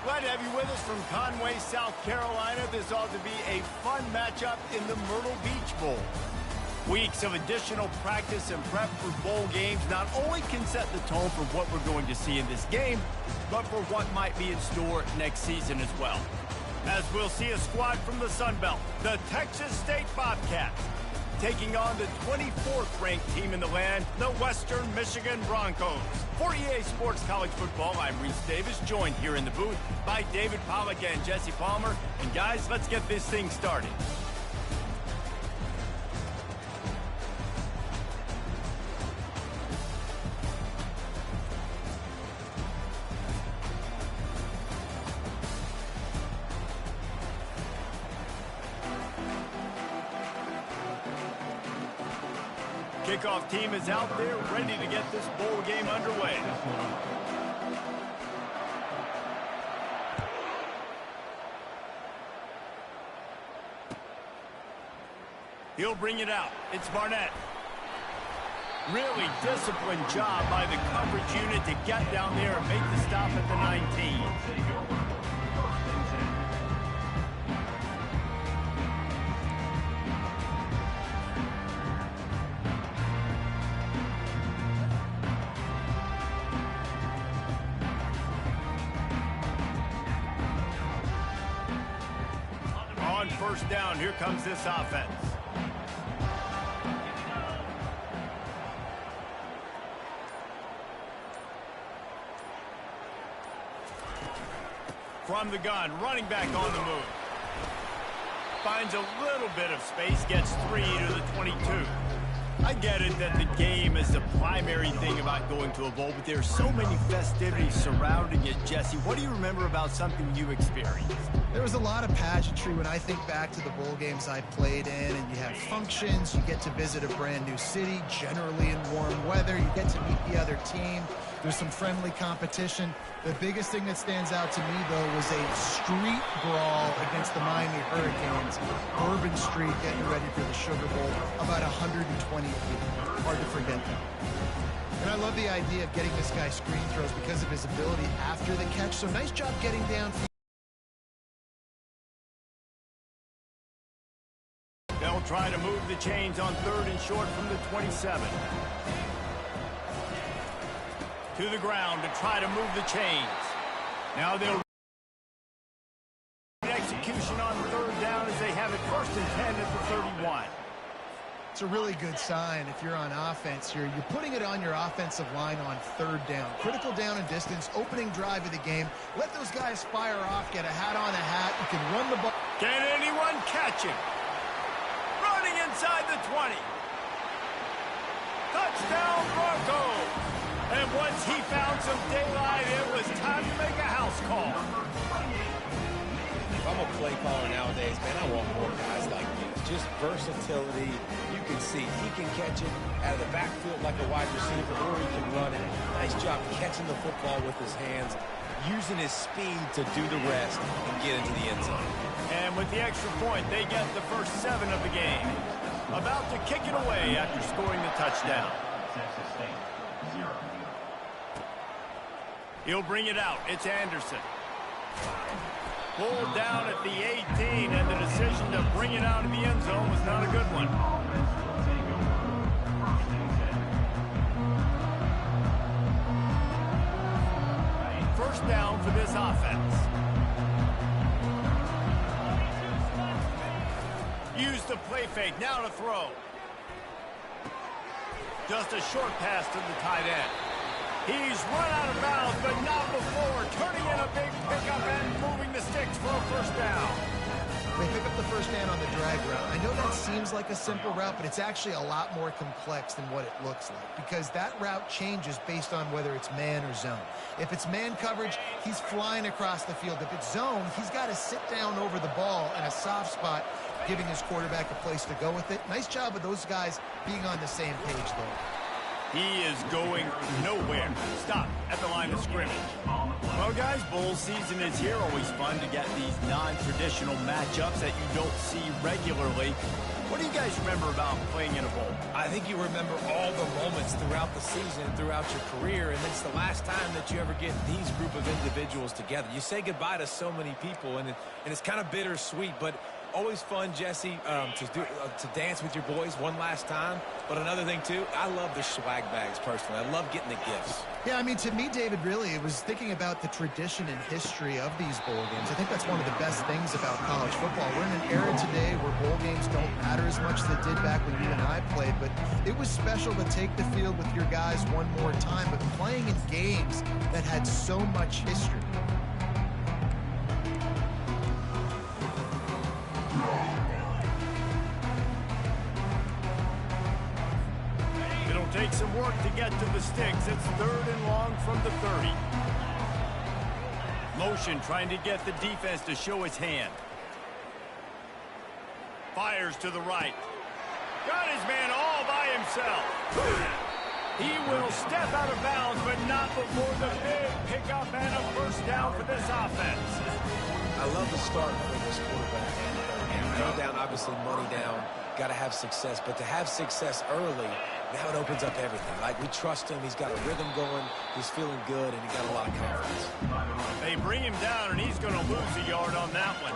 Glad to have you with us from Conway, South Carolina. This ought to be a fun matchup in the Myrtle Beach Bowl. Weeks of additional practice and prep for bowl games not only can set the tone for what we're going to see in this game, but for what might be in store next season as well. As we'll see a squad from the Sun Belt, the Texas State Bobcats, taking on the 24th ranked team in the land, the Western Michigan Broncos. For EA Sports College Football, I'm Reese Davis, joined here in the booth by David Pollack and Jesse Palmer. And guys, let's get this thing started. Kickoff team is out there ready to get this bowl game underway. He'll bring it out. It's Barnett. Really disciplined job by the coverage unit to get down there and make the stop at the 19. First down, here comes this offense. From the gun, running back on the move. Finds a little bit of space, gets 3 to the 22. I get it that the game is the primary thing about going to a bowl, but there's so many festivities surrounding it. Jesse, what do you remember about something you experienced? There was a lot of pageantry when I think back to the bowl games I played in, and you have functions, you get to visit a brand new city, generally in warm weather, you get to meet the other team, there's some friendly competition. The biggest thing that stands out to me, though, was a street brawl against the Miami Hurricanes. Bourbon Street getting ready for the Sugar Bowl, about 120 feet. Hard to forget that. And I love the idea of getting this guy screen throws because of his ability after the catch, so nice job getting downfield. They'll try to move the chains on 3rd and short from the 27. To the ground to try to move the chains. Now they'll execution on 3rd down as they have it 1st and 10 at the 31. It's a really good sign if you're on offense here. You're putting it on your offensive line on 3rd down. Critical down and distance, opening drive of the game. Let those guys fire off, get a hat on a hat. You can run the ball. Can anyone catch him? Running inside the 20. Touchdown Broncos. And once he found some daylight, it was time to make a house call. If I'm a play caller nowadays, man, I want more guys like this. Just versatility. You can see he can catch it out of the backfield like a wide receiver, or he can run it. Nice job catching the football with his hands, using his speed to do the rest and get into the end zone. And with the extra point, they get the first 7 of the game. About to kick it away after scoring the touchdown. He'll bring it out. It's Anderson. Pulled down at the 18, and the decision to bring it out of the end zone was not a good one. First down for this offense. Use the play fake. Now to throw. Just a short pass to the tight end. He's run out of bounds, but not before. Turning in a big pickup and moving the sticks for a first down. They pick up the first down on the drag route. I know that seems like a simple route, but it's actually a lot more complex than what it looks like because that route changes based on whether it's man or zone. If it's man coverage, he's flying across the field. If it's zone, he's got to sit down over the ball in a soft spot, giving his quarterback a place to go with it. Nice job of those guys being on the same page, though. He is going nowhere. Stop at the line of scrimmage. Well, guys, bowl season is here. Always fun to get these non-traditional matchups that you don't see regularly. What do you guys remember about playing in a bowl? I think you remember all the moments throughout the season and throughout your career, and it's the last time that you ever get these group of individuals together. You say goodbye to so many people, and it's kind of bittersweet, but always fun, Jesse, to dance with your boys one last time. But another thing, too, I love the swag bags, personally. I love getting the gifts. Yeah, I mean, to me, David, really, it was thinking about the tradition and history of these bowl games. I think that's one of the best things about college football. We're in an era today where bowl games don't matter as much as they did back when you and I played, but it was special to take the field with your guys one more time, but playing in games that had so much history. It'll take some work to get to the sticks. It's 3rd and long from the 30. Motion trying to get the defense to show his hand. Fires to the right. Got his man all by himself. He will step out of bounds, but not before the big pickup and a first down for this offense. I love the start for this quarterback. Throw down, obviously, money down. Got to have success, but to have success early, now it opens up everything. Like, we trust him. He's got a rhythm going. He's feeling good, and he got a lot of confidence. They bring him down, and he's going to lose a yard on that one.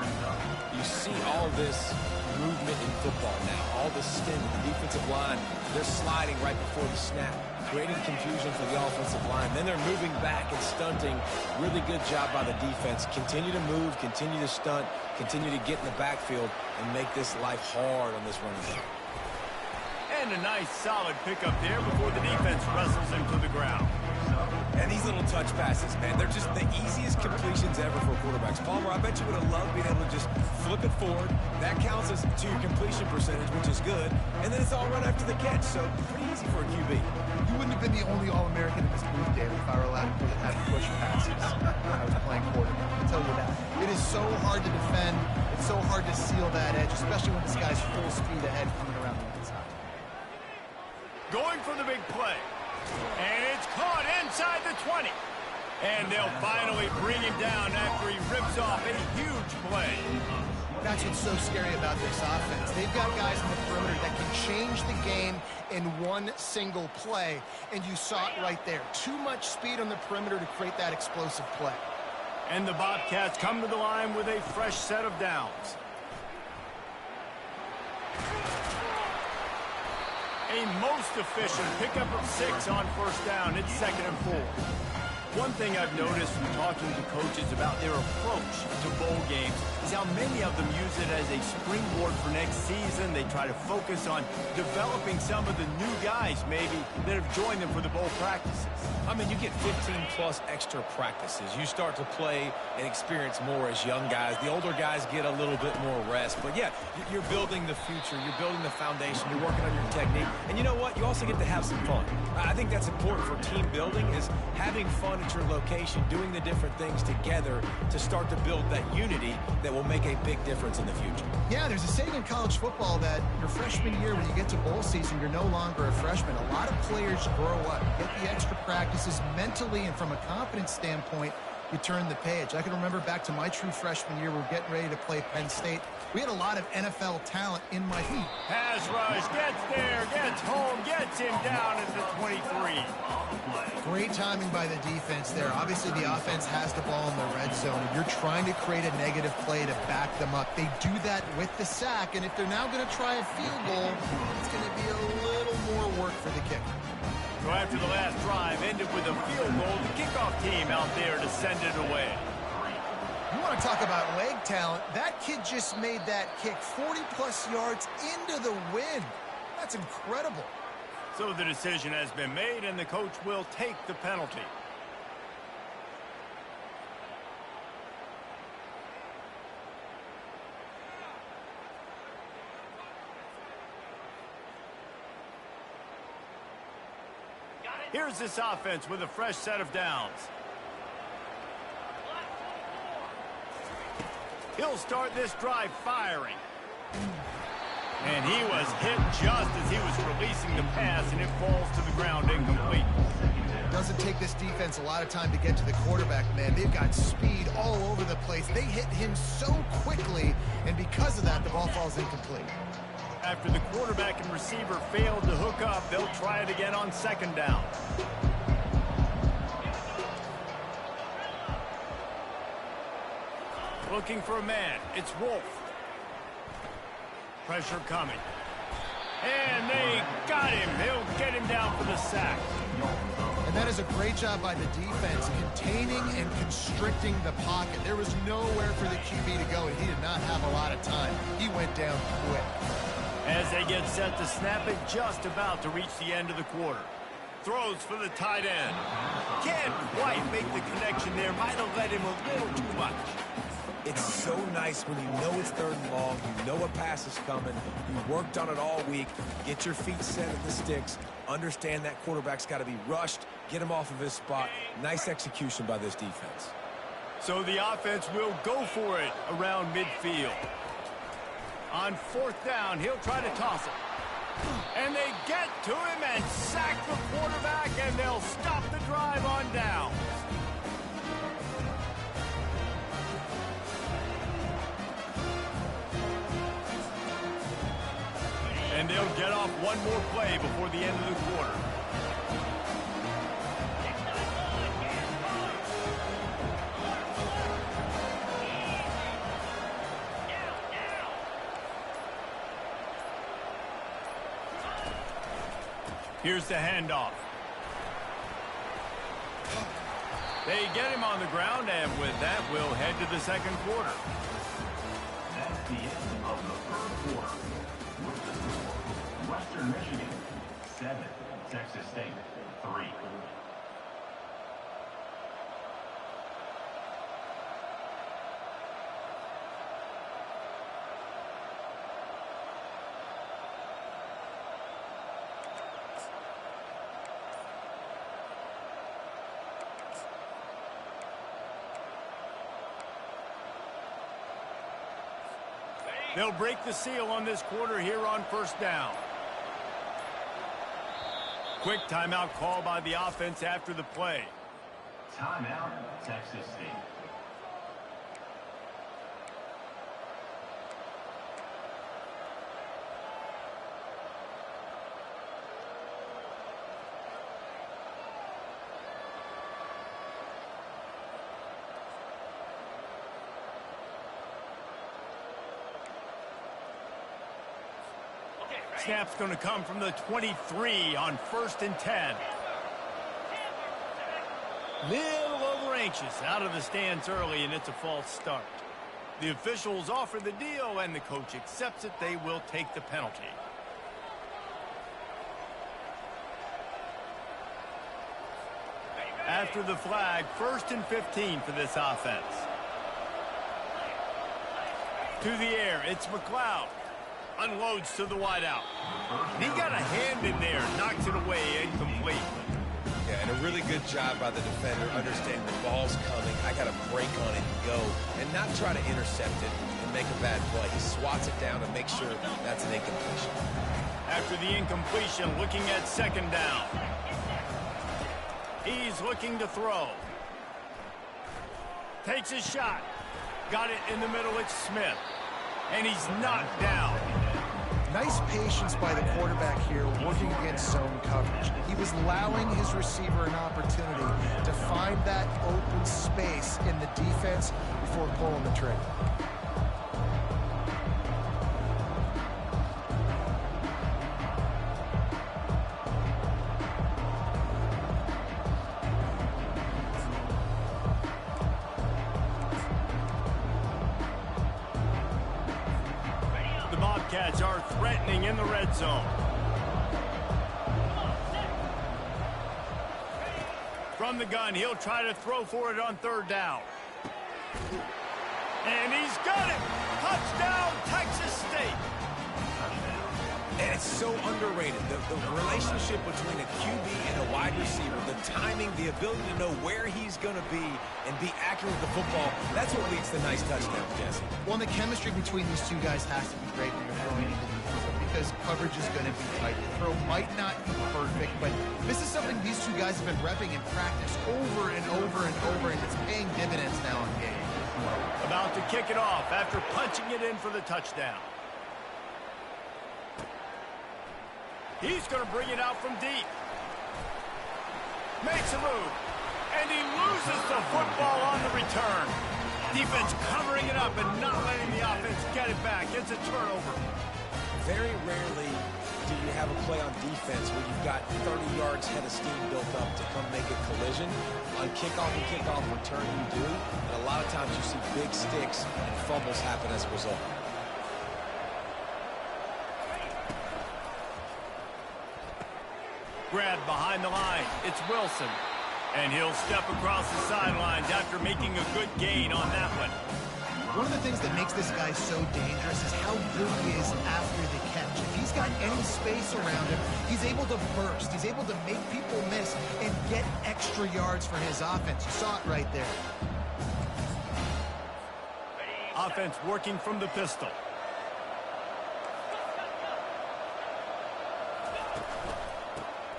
You see all this movement in football now. All the stint, the defensive line, they're sliding right before the snap, creating confusion for the offensive line. Then they're moving back and stunting. Really good job by the defense. Continue to move, continue to stunt, continue to get in the backfield, and make this life hard on this running back. And a nice solid pickup there before the defense wrestles him to the ground. And these little touch passes, man, they're just the easiest completions ever for quarterbacks. Palmer, I bet you would have loved being able to just flip it forward. That counts as to your completion percentage, which is good. And then it's all run after the catch, so pretty easy for a QB. You wouldn't have been the only All-American in this booth, David, if I were allowed to have push passes when I was playing quarterback. I can tell you that. It is so hard to defend. It's so hard to seal that edge, especially when this guy's full speed ahead coming around the inside. Going for the big play. And it's caught inside the 20. And they'll finally bring him down after he rips off a huge play. That's what's so scary about this offense. They've got guys in the perimeter that can change the game in one single play. And you saw it right there. Too much speed on the perimeter to create that explosive play. And the Bobcats come to the line with a fresh set of downs. A most efficient pickup of 6 on first down. It's 2nd and 4. One thing I've noticed from talking to coaches about their approach to bowl games is how many of them use it as a springboard for next season. They try to focus on developing some of the new guys, maybe, that have joined them for the bowl practices. I mean, you get 15-plus extra practices. You start to play and experience more as young guys. The older guys get a little bit more rest. But, yeah, you're building the future. You're building the foundation. You're working on your technique. And you know what? You also get to have some fun. I think that's important for team building, is having fun at your location, doing the different things together to start to build that unity that will make a big difference in the future. Yeah, there's a saying in college football that your freshman year, when you get to bowl season, you're no longer a freshman. A lot of players grow up, get the extra practices mentally, and from a confidence standpoint, you turn the page. I can remember back to my true freshman year, we were getting ready to play Penn State. We had a lot of NFL talent in my feet. Pass rush, gets there, gets home, gets him down at the 23. Great timing by the defense there. Obviously, the offense has the ball in the red zone, and you're trying to create a negative play to back them up. They do that with the sack, and if they're now going to try a field goal, it's going to be a little more work for the kicker. So after the last drive ended with a field goal, the kickoff team out there to send it away. You want to talk about leg talent? That kid just made that kick 40-plus yards into the wind. That's incredible. So the decision has been made, and the coach will take the penalty. Here's this offense with a fresh set of downs. He'll start this drive firing. And he was hit just as he was releasing the pass, and it falls to the ground incomplete. Doesn't take this defense a lot of time to get to the quarterback, man. They've got speed all over the place. They hit him so quickly, and because of that, the ball falls incomplete. After the quarterback and receiver failed to hook up, they'll try it again on second down. Looking for a man. It's Wolf. Pressure coming. And they got him. They'll get him down for the sack. And that is a great job by the defense, containing and constricting the pocket. There was nowhere for the QB to go, and he did not have a lot of time. He went down quick. As they get set to snap it, just about to reach the end of the quarter. Throws for the tight end. Can't quite make the connection there. Might have let him a little too much. It's so nice when you know it's 3rd and long, you know a pass is coming, you worked on it all week, get your feet set at the sticks, understand that quarterback's got to be rushed, get him off of his spot. Nice execution by this defense. So the offense will go for it around midfield. On 4th down, he'll try to toss it. And they get to him and sack the quarterback, and they'll stop the drive on down. And they'll get off one more play before the end of the quarter. Here's the handoff. They get him on the ground, and with that, we'll head to the second quarter. That's the end of the 3rd quarter. Western Michigan, 7. Texas State, 3. They'll break the seal on this quarter here on 1st down. Quick timeout call by the offense after the play. Timeout, Texas State. Snap's going to come from the 23 on 1st and 10. Little over anxious out of the stands early, and it's a false start. The officials offer the deal, and the coach accepts it. They will take the penalty. After the flag, 1st and 15 for this offense. To the air, it's McLeod. Unloads to the wideout. He got a hand in there, knocks it away, incomplete. Yeah, and a really good job by the defender, understanding the ball's coming. I got to break on it and go, and not try to intercept it and make a bad play. He swats it down and makes sure that's an incompletion. After the incompletion, looking at 2nd down. He's looking to throw. Takes a shot. Got it in the middle, it's Smith. And he's knocked down. Nice patience by the quarterback here, working against zone coverage. He was allowing his receiver an opportunity to find that open space in the defense before pulling the trigger. Bobcats are threatening in the red zone. From the gun, he'll try to throw for it on 3rd down. And he's got it! Touchdown, Texas State! And it's It's so underrated. The relationship between a QB and a wide receiver, the timing, the ability to know where he's going to be and be accurate with the football, that's what leads to nice touchdowns, Jesse. Well, and the chemistry between these two guys has to be great when you're throwing into the field because coverage is going to be tight. The throw might not be perfect, but this is something these two guys have been repping in practice over and over and over, and it's paying dividends now in game. About to kick it off after punching it in for the touchdown. He's going to bring it out from deep. Makes a move. And he loses the football on the return. Defense covering it up and not letting the offense get it back. It's a turnover. Very rarely do you have a play on defense where you've got 30 yards head of steam built up to come make a collision. On kickoff and kickoff return you do. And a lot of times you see big sticks and fumbles happen as a result. Grabbed behind the line. It's Wilson. And he'll step across the sidelines after making a good gain on that one. One of the things that makes this guy so dangerous is how good he is after the catch. If he's got any space around him, he's able to burst. He's able to make people miss and get extra yards for his offense. You saw it right there. Offense working from the pistol.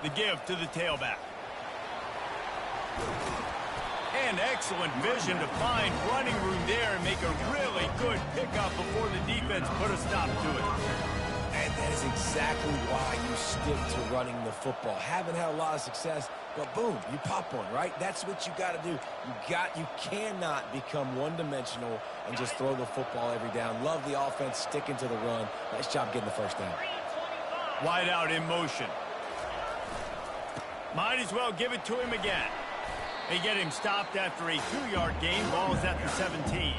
The give to the tailback. And excellent vision to find running room there and make a really good pickup before the defense put a stop to it. And that is exactly why you stick to running the football. Haven't had a lot of success, but boom, you pop one, right? That's what you got to do. You cannot become one-dimensional and just throw the football every down. Love the offense sticking to the run. Nice job getting the first down. Wide out in motion. Might as well give it to him again. They get him stopped after a 2-yard gain. Ball is at the 17.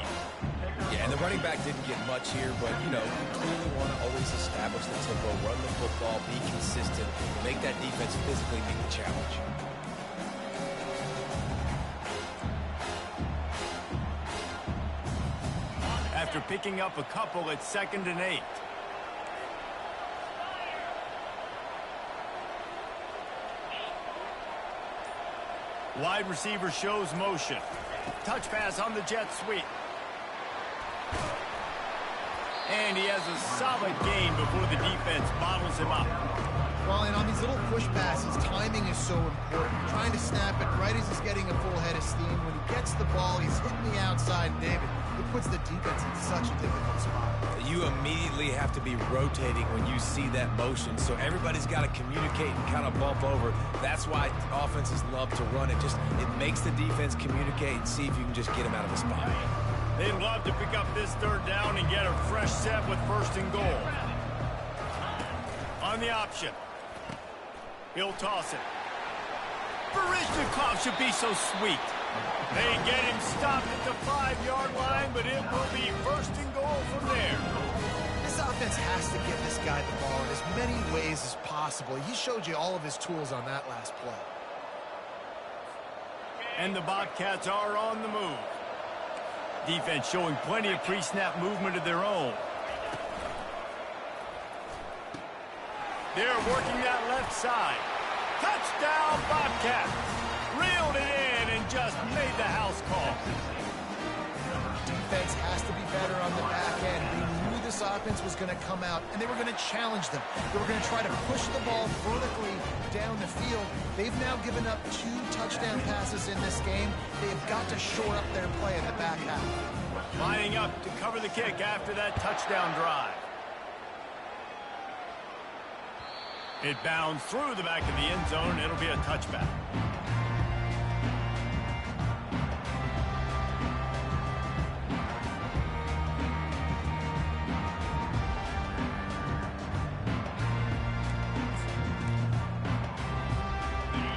Yeah, and the running back didn't get much here, but, you know, you clearly want to always establish the tempo, run the football, be consistent, make that defense physically meet the challenge. After picking up a couple, it's 2nd and 8. Wide receiver shows motion. Touch pass on the jet sweep. And he has a solid gain before the defense bottles him up. Well, and on these little push passes, timing is so important. Trying to snap it right as he's getting a full head of steam. When he gets the ball, he's hitting the outside, David. It puts the defense in such a difficult spot. You immediately have to be rotating when you see that motion, so everybody's got to communicate and kind of bump over. That's why offenses love to run it. It makes the defense communicate and see if you can just get them out of the spot. They'd love to pick up this 3rd down and get a fresh set with 1st and goal. On the option. He'll toss it. Barishnikov should be so sweet. They get him stopped at the 5-yard line, but it will be 1st and goal from there. This offense has to get this guy the ball in as many ways as possible. He showed you all of his tools on that last play. And the Bobcats are on the move. Defense showing plenty of pre-snap movement of their own. They're working that left side. Touchdown, Bobcats. Reeled it in and just made the house call. Defense has to be better on the back end. They knew this offense was going to come out, and they were going to challenge them. They were going to try to push the ball vertically down the field. They've now given up 2 touchdown passes in this game. They've got to shore up their play in the back half. Lining up to cover the kick after that touchdown drive. It bounds through the back of the end zone. It'll be a touchback.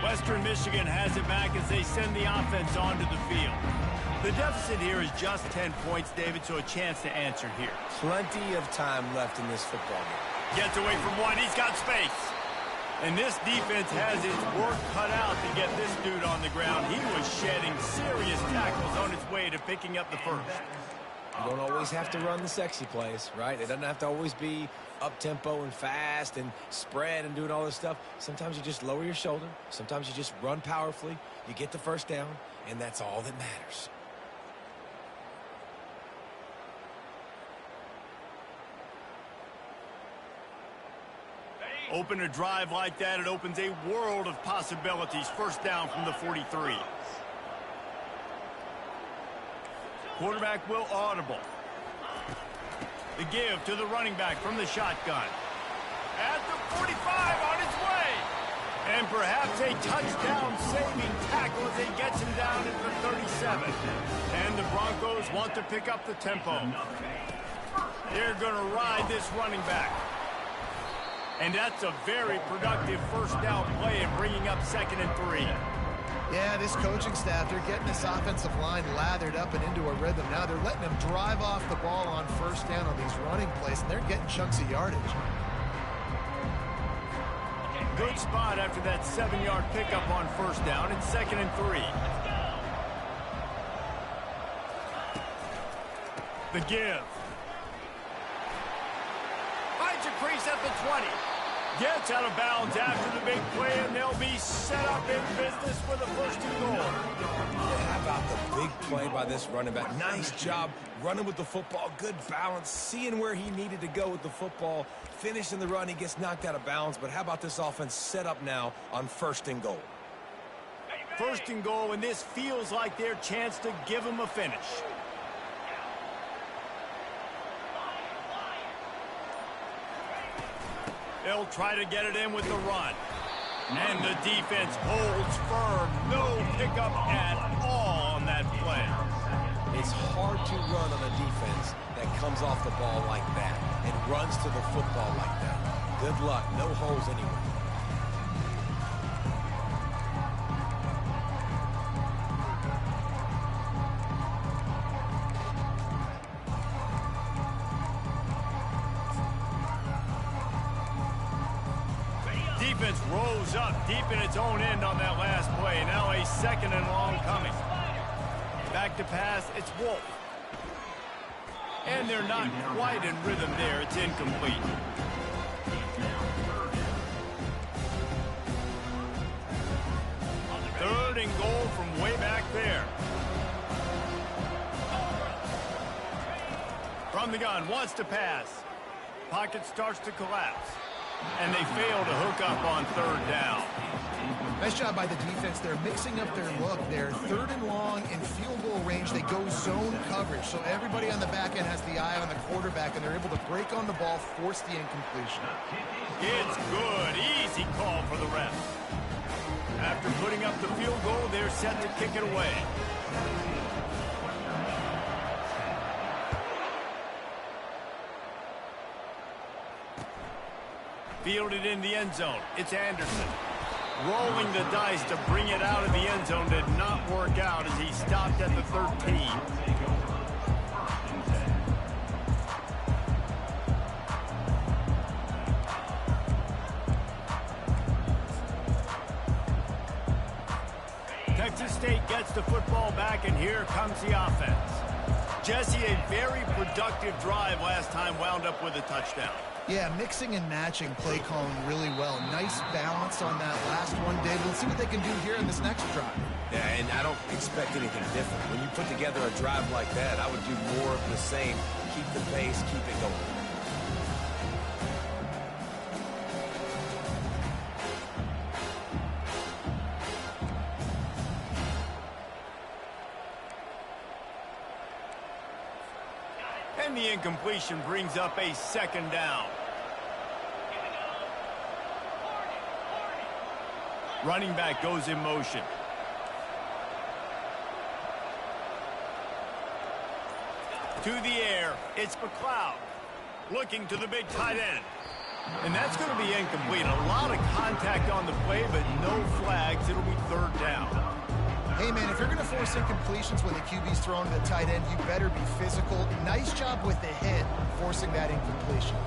Western Michigan has it back as they send the offense onto the field. The deficit here is just 10 points, David, so a chance to answer here. Plenty of time left in this football game. Gets away from one. He's got space. And this defense has its work cut out to get this dude on the ground. He was shedding serious tackles on his way to picking up the 1st. You don't always have to run the sexy plays, right? It doesn't have to always be up-tempo and fast and spread and doing all this stuff. Sometimes you just lower your shoulder. Sometimes you just run powerfully. You get the first down, and that's all that matters. Open a drive like that, it opens a world of possibilities. First down from the 43. Quarterback will audible. The give to the running back from the shotgun. At the 45 on his way. And perhaps a touchdown-saving tackle as he gets him down at the 37. And the Broncos want to pick up the tempo. They're going to ride this running back. And that's a very productive first down play and bringing up 2nd and 3. Yeah, this coaching staff, they're getting this offensive line lathered up and into a rhythm. Now they're letting them drive off the ball on first down on these running plays, and they're getting chunks of yardage. Good spot after that 7-yard pickup on first down. It's 2nd and 3. The give. Finds a crease at the 20. Gets out of bounds after the big play, and they'll be set up in business for the first 2 goals. How about the big play by this running back? Nice job running with the football. Good balance, seeing where he needed to go with the football. Finishing the run, he gets knocked out of bounds. But how about this offense set up now on 1st and goal? 1st and goal, and this feels like their chance to give them a finish. They'll try to get it in with the run. And the defense holds firm. No pickup at all on that play. It's hard to run on a defense that comes off the ball like that and runs to the football like that. Good luck. No holes anywhere. Defense rose up deep in its own end on that last play. Now a 2nd and long coming. Back to pass, it's Wolf. And they're not quite in rhythm there. It's incomplete. Third and goal from way back there. From the gun, wants to pass. Pocket starts to collapse. And they fail to hook up on 3rd down. Nice job by the defense. They're mixing up their look. They're 3rd and long in field goal range. They go zone coverage. So everybody on the back end has the eye on the quarterback, and they're able to break on the ball, force the incompletion. It's good. Easy call for the refs. After putting up the field goal, they're set to kick it away. Fielded in the end zone. It's Anderson. Rolling the dice to bring it out of the end zone did not work out as he stopped at the 13. Texas State gets the football back, and here comes the offense. Jesse, a very productive drive last time, wound up with a touchdown. Yeah, mixing and matching play calling really well. Nice balance on that last one, David. Let's see what they can do here in this next drive. Yeah, and I don't expect anything different. When you put together a drive like that, I would do more of the same. Keep the pace, keep it going. And the incompletion brings up a 2nd down. Running back goes in motion. To the air, it's McLeod. Looking to the big tight end. And that's going to be incomplete. A lot of contact on the play, but no flags. It'll be 3rd down. Hey, man, if you're going to force incompletions when the QB's throwing to the tight end, you better be physical. Nice job with the hit, forcing that incompletion.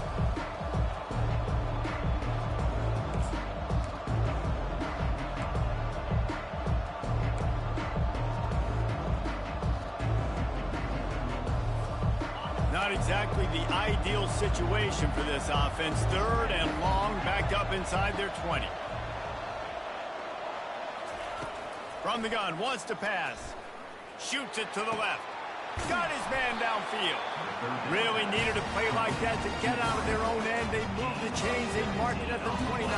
Not exactly the ideal situation for this offense. 3rd and long, backed up inside their 20. From the gun, wants to pass. Shoots it to the left. Got his man downfield. Really needed a play like that to get out of their own end. They moved the chains. They marked it at the 29.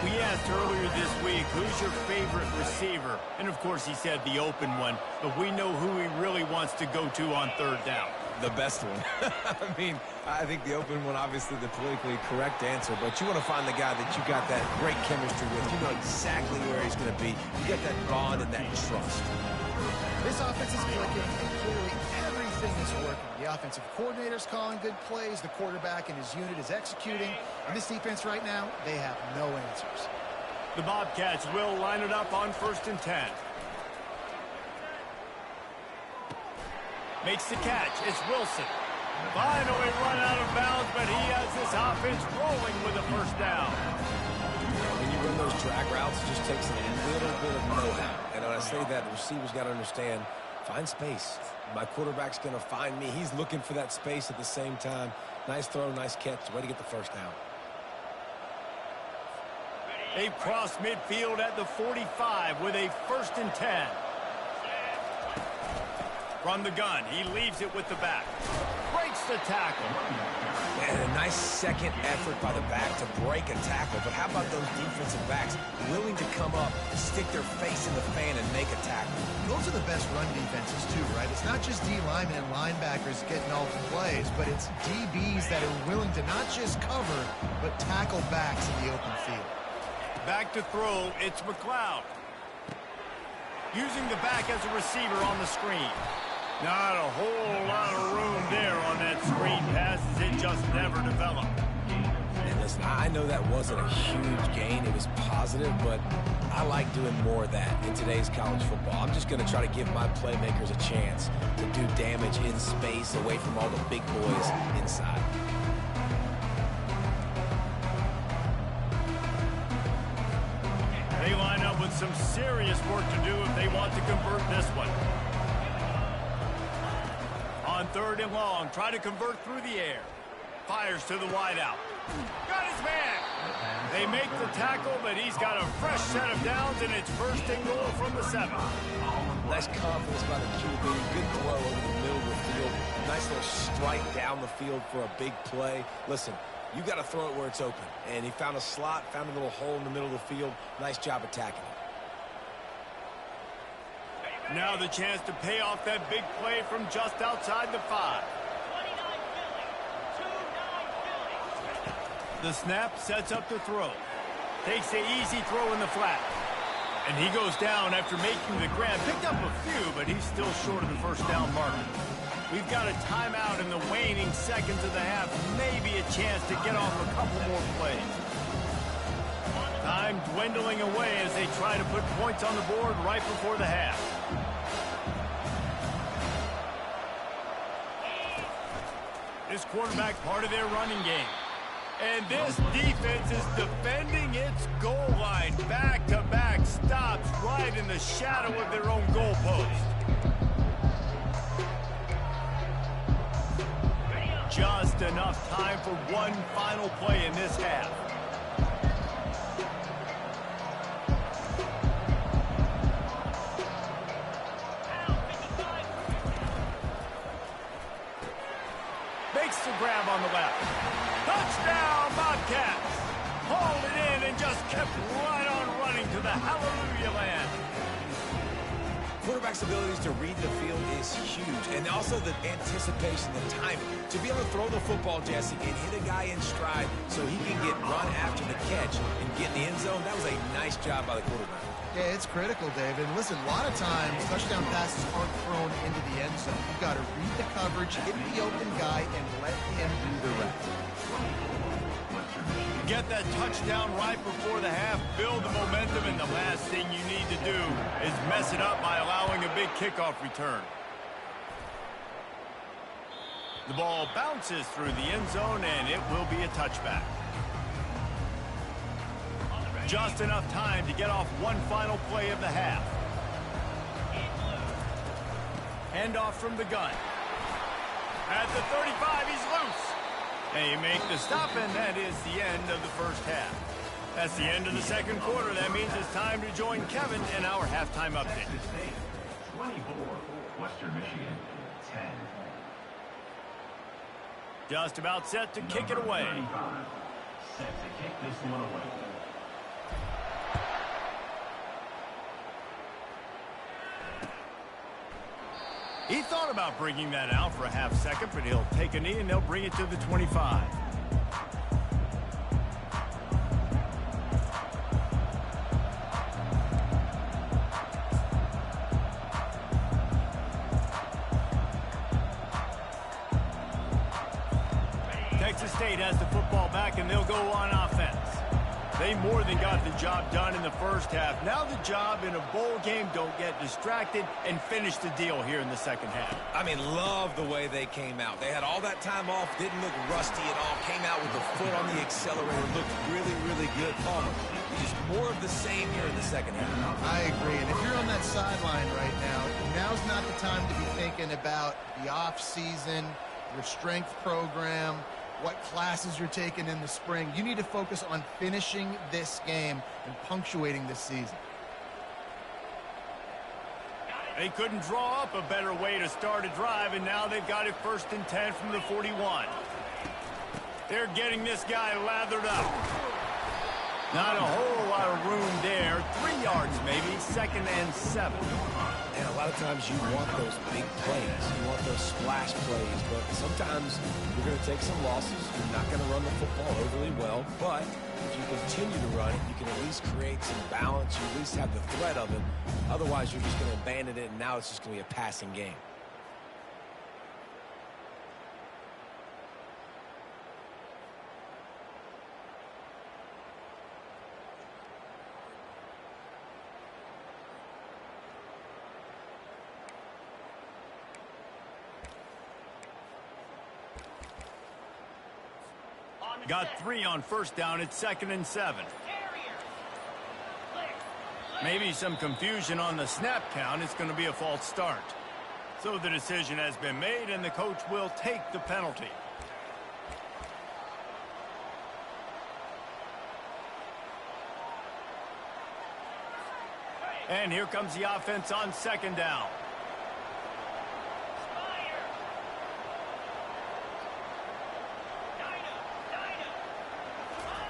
We asked earlier this week, who's your favorite receiver? And, of course, he said the open one. But we know who he really wants to go to on 3rd down. The best one. I mean, I think the open one, obviously the politically correct answer, but you want to find the guy that you got that great chemistry with. You know exactly where he's going to be. You get that bond and that trust. This offense is clicking, and clearly everything is working. The offensive coordinator's calling good plays. The quarterback and his unit is executing. And this defense right now, they have no answers. The Bobcats will line it up on 1st and 10. Makes the catch. It's Wilson. Finally run out of bounds, but he has this offense rolling with a 1st down. When you run those drag routes, it just takes a little bit of know-how. And when I say that, the receivers got to understand, find space. My quarterback's going to find me. He's looking for that space at the same time. Nice throw, nice catch. Way to get the 1st down. They've crossed midfield at the 45 with a 1st and 10. From the gun, he leaves it with the back. Breaks the tackle. And a nice second effort by the back to break a tackle. But how about those defensive backs willing to come up, stick their face in the fan, and make a tackle? Those are the best run defenses, too, right? It's not just D linemen and linebackers getting all the plays, but it's DBs that are willing to not just cover, but tackle backs in the open field. Back to throw, it's McLeod. Using the back as a receiver on the screen. Not a whole lot of room there on that screen pass as it just never developed. And listen, I know that wasn't a huge gain. It was positive, but I like doing more of that in today's college football. I'm just going to try to give my playmakers a chance to do damage in space away from all the big boys inside. They line up with some serious work to do if they want to convert this one. On 3rd and long, try to convert through the air. Fires to the wideout. Got his man. They make the tackle, but he's got a fresh set of downs, and it's 1st and goal from the 7. Nice confidence by the QB. Good throw over the middle of the field. Nice little strike down the field for a big play. Listen, you got to throw it where it's open. And he found a slot, found a little hole in the middle of the field. Nice job attacking it. Now the chance to pay off that big play from just outside the 5. The snap sets up the throw. Takes the easy throw in the flat. And he goes down after making the grab. Picked up a few, but he's still short of the 1st down marker. We've got a timeout in the waning seconds of the half. Maybe a chance to get off a couple more plays. Time dwindling away as they try to put points on the board right before the half. This quarterback part of their running game. And this defense is defending its goal line. Back-to-back stops right in the shadow of their own goalpost. Just enough time for one final play in this half. Makes the grab on the left. Touchdown, Bobcats! Hauled it in and just kept right on running to the hallelujah land. Quarterback's abilities to read the field is huge, and also the anticipation, the timing. To be able to throw the football, Jesse, and hit a guy in stride so he can get run after the catch and get in the end zone, that was a nice job by the quarterback. Yeah, it's critical, David. Listen, a lot of times touchdown passes aren't thrown into the end zone. You've got to read the coverage, hit the open guy, and let him do the rest. Get that touchdown right before the half, build the momentum, and the last thing you need to do is mess it up by allowing a big kickoff return. The ball bounces through the end zone, and it will be a touchback. Just enough time to get off one final play of the half. Handoff from the gun. At the 35, he's loose. And you make the stop, and that is the end of the first half. That's the end of the second quarter. That means it's time to join Kevin in our halftime update. Texas State, 24. Western Michigan, 10. Just about set to kick it away. 35, set to kick this one away. He thought about bringing that out for a half second, but he'll take a knee and they'll bring it to the 25. Texas State has the football back and they'll go on offense. They more than got the job done in the first half. Now the job in a bowl game, don't get distracted and finish the deal here in the second half. I mean, love the way they came out. They had all that time off, didn't look rusty at all, came out with the foot on the accelerator, looked really, really good. Palmer, just more of the same here in the second half. I agree, and if you're on that sideline right now, now's not the time to be thinking about the off-season, your strength program, what classes you're taking in the spring. You need to focus on finishing this game and punctuating this season. They couldn't draw up a better way to start a drive, and now they've got it 1st and 10 from the 41. They're getting this guy lathered up. Not a whole lot of room there. 3 yards maybe, 2nd and 7. And a lot of times you want those big plays. You want those splash plays. But sometimes you're going to take some losses. You're not going to run the football overly well. But if you continue to run it, you can at least create some balance. You at least have the threat of it. Otherwise, you're just going to abandon it, and now it's just going to be a passing game. Got 3 on 1st down. It's 2nd and 7. Maybe some confusion on the snap count. It's going to be a false start. So the decision has been made, and the coach will take the penalty. And here comes the offense on 2nd down.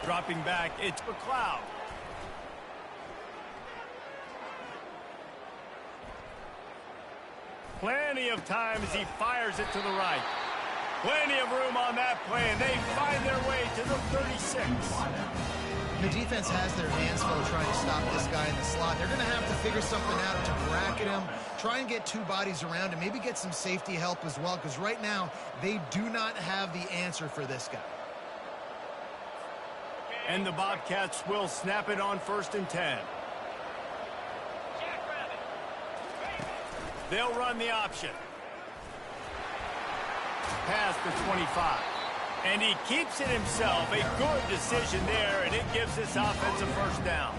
Dropping back, it's McLeod. Plenty of time as he fires it to the right. Plenty of room on that play, and they find their way to the 36. The defense has their hands full trying to stop this guy in the slot. They're going to have to figure something out to bracket him, try and get 2 bodies around him, maybe get some safety help as well, because right now they do not have the answer for this guy. And the Bobcats will snap it on 1st and 10. They'll run the option. Past the 25. And he keeps it himself. A good decision there, and it gives this offense a 1st down.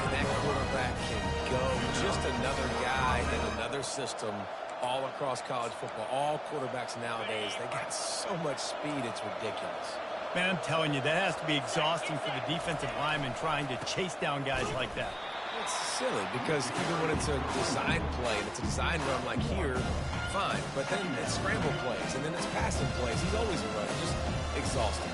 And that quarterback can go. Just another guy in another system all across college football. All quarterbacks nowadays, they got so much speed, it's ridiculous. Man, I'm telling you, that has to be exhausting for the defensive lineman trying to chase down guys like that. It's silly because even when it's a design play and it's a design run like here, fine. But then it's scramble plays and then it's passing plays. He's always a runner. Just exhausting.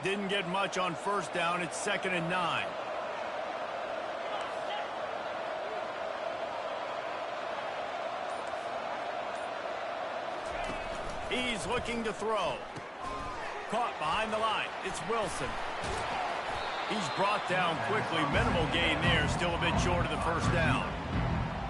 Didn't get much on 1st down. It's 2nd and 9. He's looking to throw. Caught behind the line. It's Wilson. He's brought down quickly. Minimal gain there. Still a bit short of the 1st down.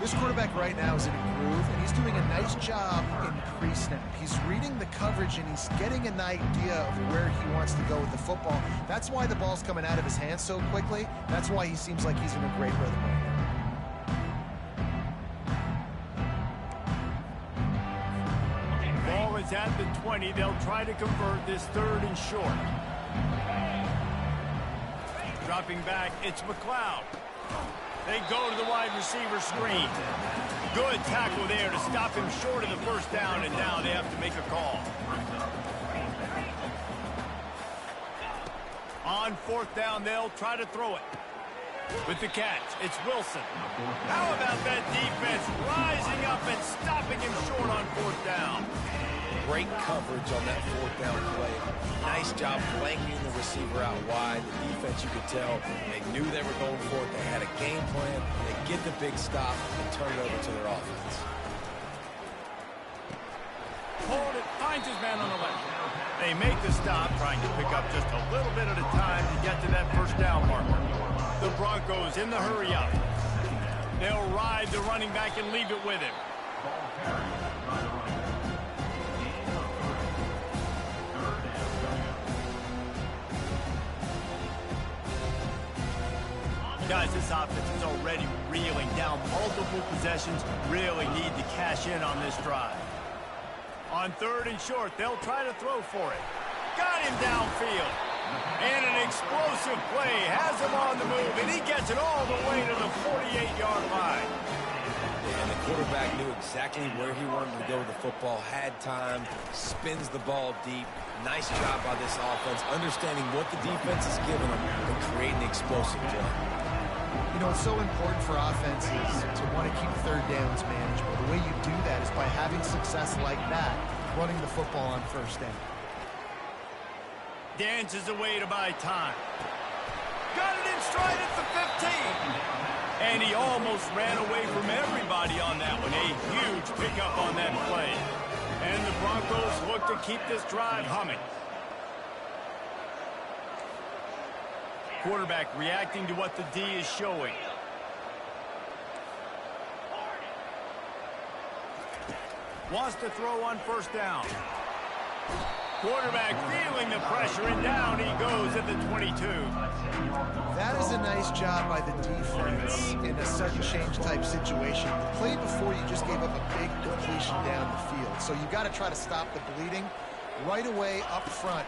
This quarterback right now is in a groove, and he's doing a nice job in pre-snap. He's reading the coverage, and he's getting an idea of where he wants to go with the football. That's why the ball's coming out of his hands so quickly. That's why he seems like he's in a great rhythm right now. Ball is at the 20. They'll try to convert this 3rd and short. Dropping back, it's McLeod. They go to the wide receiver screen. Good tackle there to stop him short of the 1st down, and now they have to make a call. On 4th down, they'll try to throw it. With the catch, it's Wilson. How about that defense rising up and stopping him short on 4th down? Great coverage on that 4th down play. Nice job flanking the receiver out wide. The defense, you could tell, they knew they were going for it. They had a game plan. They get the big stop and turn it over to their offense. Hold it, finds his man on the left. They make the stop, trying to pick up just a little bit at a time to get to that 1st down marker. The Broncos in the hurry up. They'll ride the running back and leave it with him. Guys, this offense is already reeling down multiple possessions. Really need to cash in on this drive. On 3rd and short, they'll try to throw for it. Got him downfield. And an explosive play has him on the move, and he gets it all the way to the 48-yard line. And the quarterback knew exactly where he wanted to go with the football, had time, spins the ball deep. Nice job by this offense, understanding what the defense is giving them and creating an explosive play. You know, it's so important for offenses to want to keep 3rd downs manageable. The way you do that is by having success like that, running the football on 1st down. Dances away to buy time. Got it in stride at the 15. And he almost ran away from everybody on that one. A huge pickup on that play. And the Broncos look to keep this drive humming. Quarterback reacting to what the D is showing. Wants to throw on 1st down. Quarterback feeling the pressure, and down he goes at the 22. That is a nice job by the defense in a sudden change type situation. The play before, you just gave up a big completion down the field. So you got to try to stop the bleeding right away up front.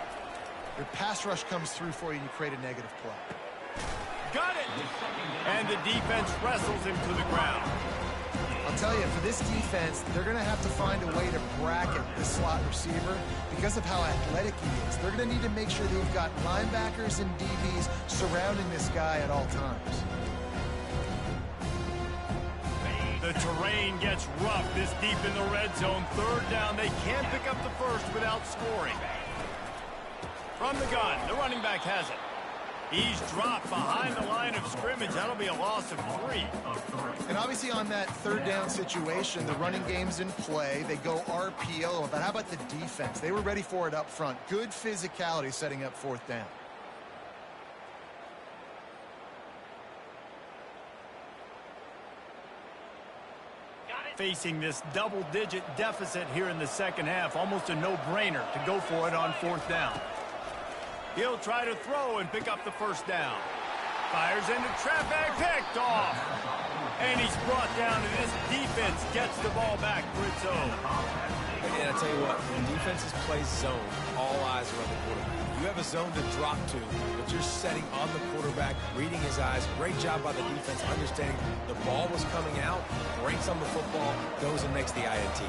Your pass rush comes through for you, and you create a negative play. Got it! And the defense wrestles him to the ground. I'll tell you, for this defense, they're going to have to find a way to bracket the slot receiver because of how athletic he is. They're going to need to make sure they've got linebackers and DBs surrounding this guy at all times. The terrain gets rough this deep in the red zone. 3rd down, they can't pick up the 1st without scoring. From the gun, the running back has it. He's dropped behind the line of scrimmage. That'll be a loss of 3. And obviously on that 3rd down situation, the running game's in play. They go RPO. But how about the defense? They were ready for it up front. Good physicality setting up 4th down. Facing this double-digit deficit here in the 2nd half, almost a no-brainer to go for it on 4th down. He'll try to throw and pick up the 1st down. Fires into traffic, picked off. And he's brought down, and this defense gets the ball back for its own. And I tell you what, when defenses play zone, all eyes are on the quarterback. You have a zone to drop to, but you're setting on the quarterback, reading his eyes. Great job by the defense, understanding the ball was coming out, breaks on the football, goes and makes the INT.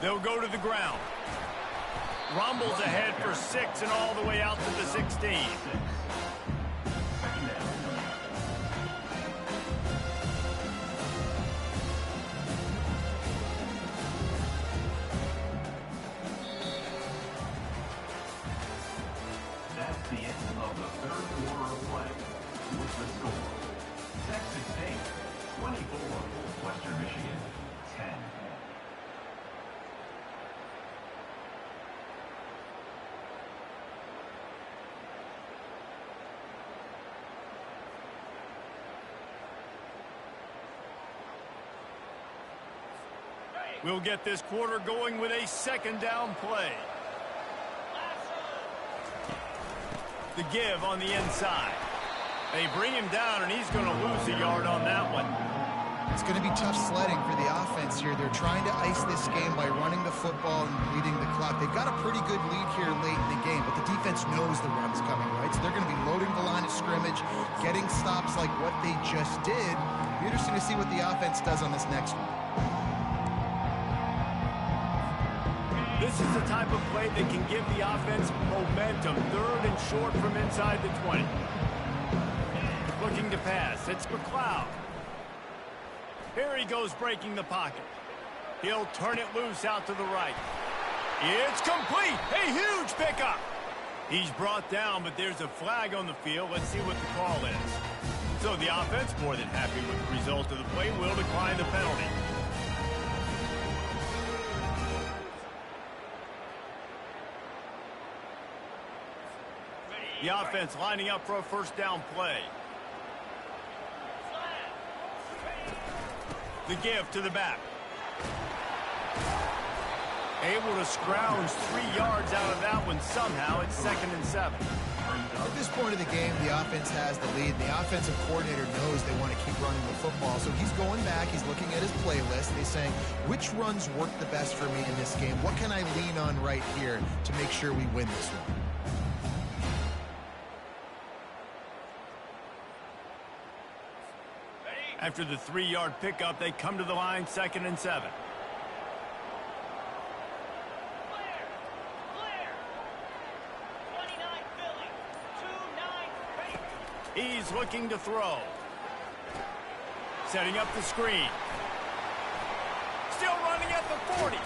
They'll go to the ground. Rumbles ahead for 6 and all the way out to the 16. That's the end of the 3rd quarter of play. What's the score? Texas State, 24. Western Michigan, 10. We'll get this quarter going with a 2nd down play. The give on the inside. They bring him down, and he's going to lose a yard on that one. It's going to be tough sledding for the offense here. They're trying to ice this game by running the football and bleeding the clock. They've got a pretty good lead here late in the game, but the defense knows the run's coming, right? So they're going to be loading the line of scrimmage, getting stops like what they just did. Be interesting to see what the offense does on this next one. This is the type of play that can give the offense momentum. 3rd and short from inside the 20. Looking to pass. It's McLeod. Here he goes breaking the pocket. He'll turn it loose out to the right. It's complete. A huge pickup. He's brought down, but there's a flag on the field. Let's see what the call is. So the offense, more than happy with the result of the play, will decline the penalty. The offense lining up for a first down play. The give to the back. Able to scrounge 3 yards out of that one somehow. It's 2nd and 7. At this point of the game, the offense has the lead. The offensive coordinator knows they want to keep running the football. So he's going back. He's looking at his playlist. And he's saying, which runs work the best for me in this game? What can I lean on right here to make sure we win this one? After the 3-yard pickup, they come to the line, 2nd and 7. He's looking to throw. Setting up the screen. Still running at the 40.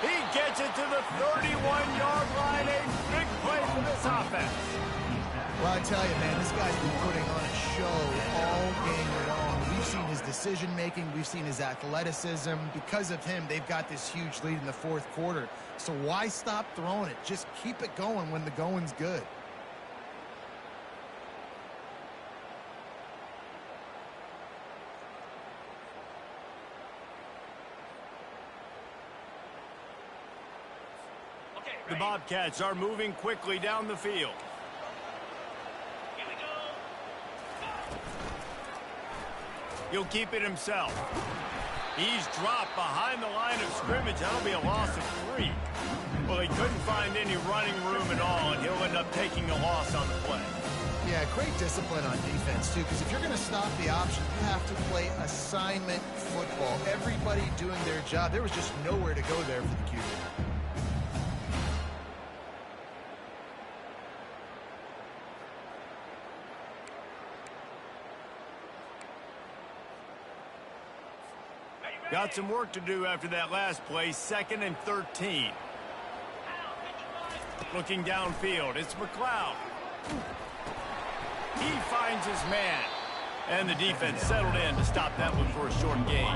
He gets it to the 31-yard line. A big play for this offense. Well, I tell you, man, this guy's been putting on a show all game long. We've seen his decision-making. We've seen his athleticism. Because of him, they've got this huge lead in the 4th quarter. So why stop throwing it? Just keep it going when the going's good. The Bobcats are moving quickly down the field. He'll keep it himself. He's dropped behind the line of scrimmage. That'll be a loss of 3. Well, he couldn't find any running room at all, and he'll end up taking a loss on the play. Yeah, great discipline on defense, too, because if you're going to stop the option, you have to play assignment football. Everybody doing their job. There was just nowhere to go there for the QB. Got some work to do after that last play, 2nd and 13. Looking downfield, it's McLeod. He finds his man. And the defense settled in to stop that one for a short gain.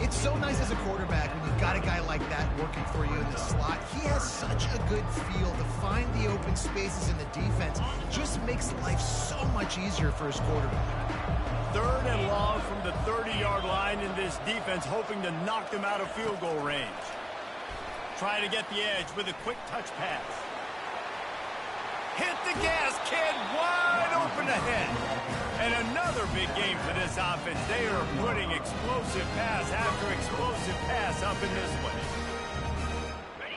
It's so nice as a quarterback when you've got a guy like that working for you in the slot. He has such a good feel to find the open spaces in the defense. Just makes life so much easier for his quarterback. 3rd and long from the 30-yard line in this defense, hoping to knock them out of field goal range. Trying to get the edge with a quick touch pass. Hit the gas, kid, wide open ahead. And another big game for this offense. They are putting explosive pass after explosive pass up in this one.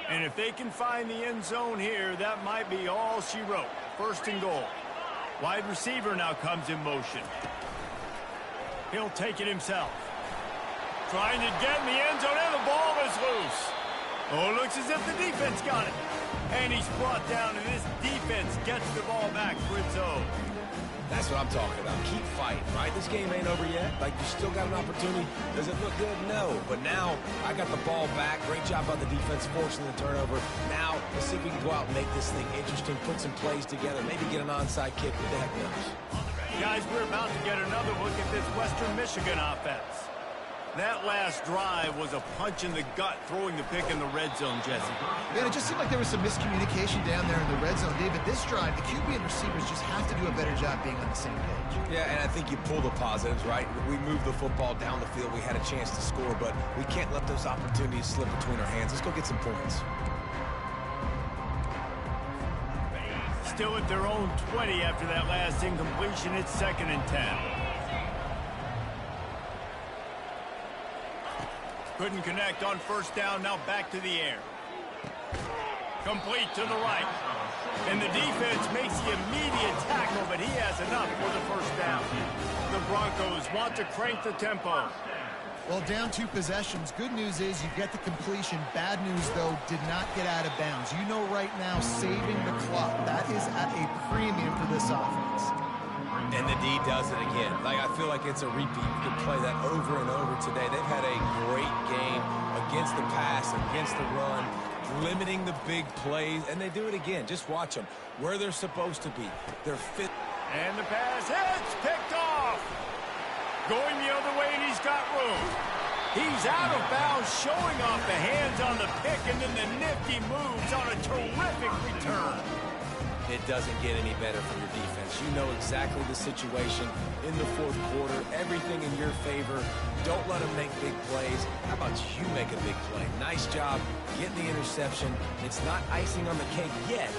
And if they can find the end zone here, that might be all she wrote. 1st and goal. Wide receiver now comes in motion. He'll take it himself. Trying to get in the end zone, and the ball is loose. Oh, it looks as if the defense got it. And he's brought down, and this defense gets the ball back for its own. That's what I'm talking about. Keep fighting, right? This game ain't over yet. Like, you still got an opportunity. Does it look good? No. But now, I got the ball back. Great job by the defense forcing the turnover. Now, let's see if we can go out and make this thing interesting, put some plays together, maybe get an onside kick. Who the heck knows? Guys, we're about to get another look at this Western Michigan offense. That last drive was a punch in the gut, throwing the pick in the red zone, Jesse. Yeah, it just seemed like there was some miscommunication down there in the red zone, David. This drive, the QB and receivers just have to do a better job being on the same page. Yeah, and I think you pull the positives, right? We moved the football down the field. We had a chance to score, but we can't let those opportunities slip between our hands. Let's go get some points. still at their own 20 after that last incompletion. It's 2nd and 10. Couldn't connect on 1st down. Now back to the air. Complete to the right. And the defense makes the immediate tackle, but he has enough for the 1st down. The Broncos want to crank the tempo. Well, down 2 possessions. Good news is you get the completion. Bad news, though, did not get out of bounds. You know right now, saving the clock, that is at a premium for this offense. And the D does it again. Like, I feel like it's a repeat. You can play that over and over today. They've had a great game against the pass, against the run, limiting the big plays, and they do it again. Just watch them. Where they're supposed to be. They're fit. And the pass hits, picked off. Going the other way, and he's got room. He's out of bounds, showing off the hands on the pick, and then the nifty moves on a terrific return. It doesn't get any better from your defense. You know exactly the situation in the 4th quarter. Everything in your favor. Don't let them make big plays. How about you make a big play? Nice job getting the interception. It's not icing on the cake yet.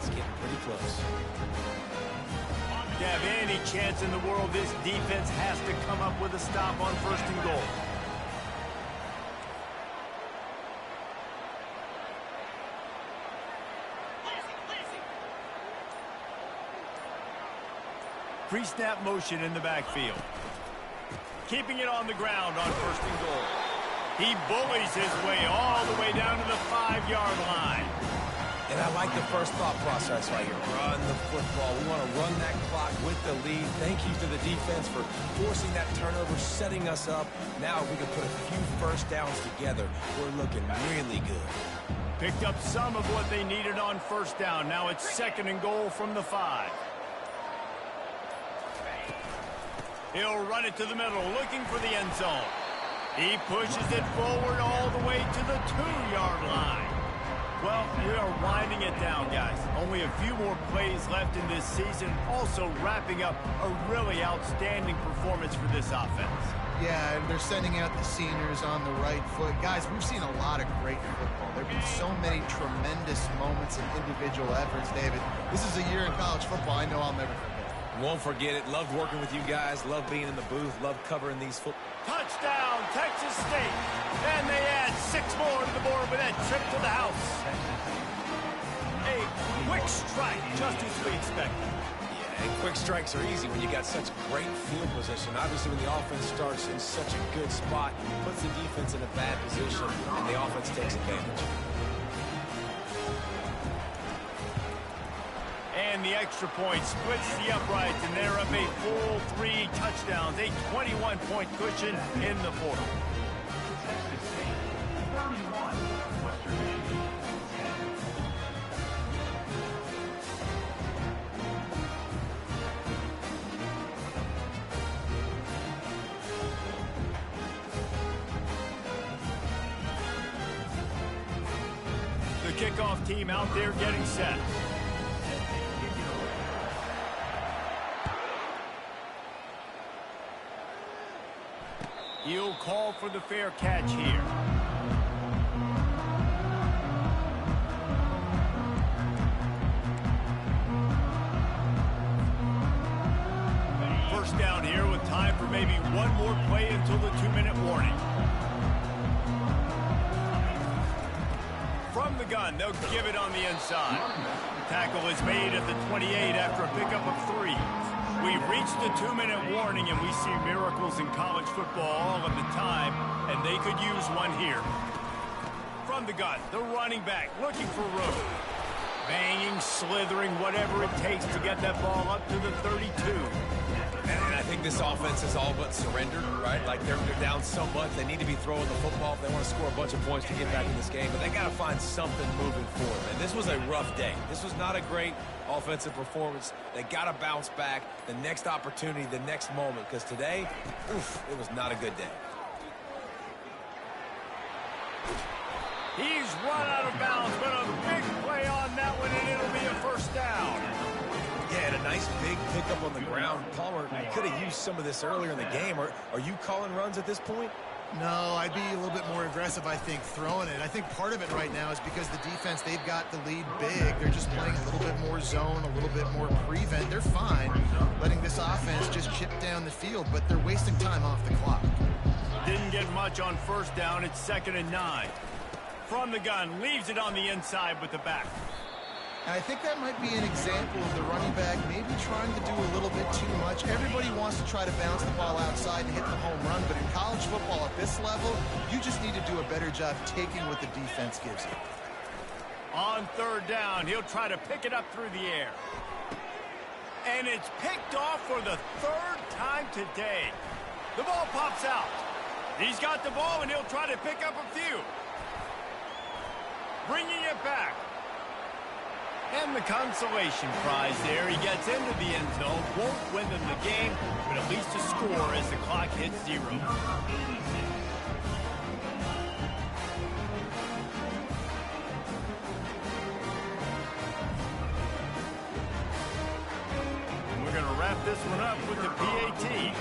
It's getting pretty close. To have any chance in the world, this defense has to come up with a stop on 1st and goal. Pre-snap motion in the backfield. Keeping it on the ground on 1st and goal. He bullies his way all the way down to the 5-yard line. And I like the first thought process right here. Run the football. We want to run that clock with the lead. Thank you to the defense for forcing that turnover, setting us up. Now if we can put a few 1st downs together, we're looking really good. Picked up some of what they needed on 1st down. Now it's 2nd and goal from the 5. He'll run it to the middle, looking for the end zone. He pushes it forward all the way to the 2-yard line. Well, we are winding it down, guys. Only a few more plays left in this season. Also wrapping up a really outstanding performance for this offense. Yeah, and they're sending out the seniors on the right foot. Guys, we've seen a lot of great football. There have been so many tremendous moments and individual efforts, David. This is a year in college football I know I'll never forget. Won't forget it. Loved working with you guys. Loved being in the booth. Loved covering these football. Touchdown, Texas State. And they add 6 more to the board with that trip to the house. A quick strike, just as we expected. Yeah, and quick strikes are easy when you got such great field position. Obviously, when the offense starts in such a good spot, puts the defense in a bad position, and the offense takes advantage. And the extra point splits the uprights, and they're up a full 3 touchdowns, a 21-point cushion in the 4th. Texas State, 31. Western Michigan, 10. The kickoff team out there getting set. He'll call for the fair catch here. First down here with time for maybe one more play until the 2-minute warning. From the gun, they'll give it on the inside. Tackle is made at the 28 after a pickup of 3. We've reached the 2-minute warning, and we see miracles in college football all of the time, and they could use one here. From the gun, the running back looking for room. Banging, slithering, whatever it takes to get that ball up to the 32. And I think this offense is all but surrendered, right? Like they're down so much, they need to be throwing the football if they want to score a bunch of points to get back in this game. But they got to find something moving forward. And this was a rough day. This was not a great offensive performance. They got to bounce back. The next opportunity, the next moment. Because today, it was not a good day. He's run out of bounds, but a big play on that one, and it'll be a first down. Yeah, and a nice big pickup on the ground. Palmer could have used some of this earlier in the game. Are you calling runs at this point? No, I'd be a little bit more aggressive, I think, throwing it. I think part of it right now is because the defense, they've got the lead big. They're just playing a little bit more zone, a little bit more prevent. They're fine letting this offense just chip down the field, but they're wasting time off the clock. Didn't get much on first down. It's 2nd and 9. From the gun, leaves it on the inside with the back. And I think that might be an example of the running back maybe trying to do a little bit too much. Everybody wants to try to bounce the ball outside and hit the home run, but in college football at this level, you just need to do a better job taking what the defense gives you. On 3rd down, he'll try to pick it up through the air. And it's picked off for the 3rd time today. The ball pops out. He's got the ball, and he'll try to pick up a few. Bringing it back. And the consolation prize there. He gets into the end zone. Won't win them the game, but at least a score as the clock hits 0. And we're going to wrap this one up with the PAT.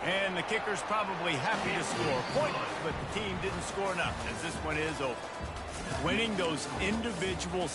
And the kicker's probably happy to score points, but the team didn't score enough as this one is over. Winning those individual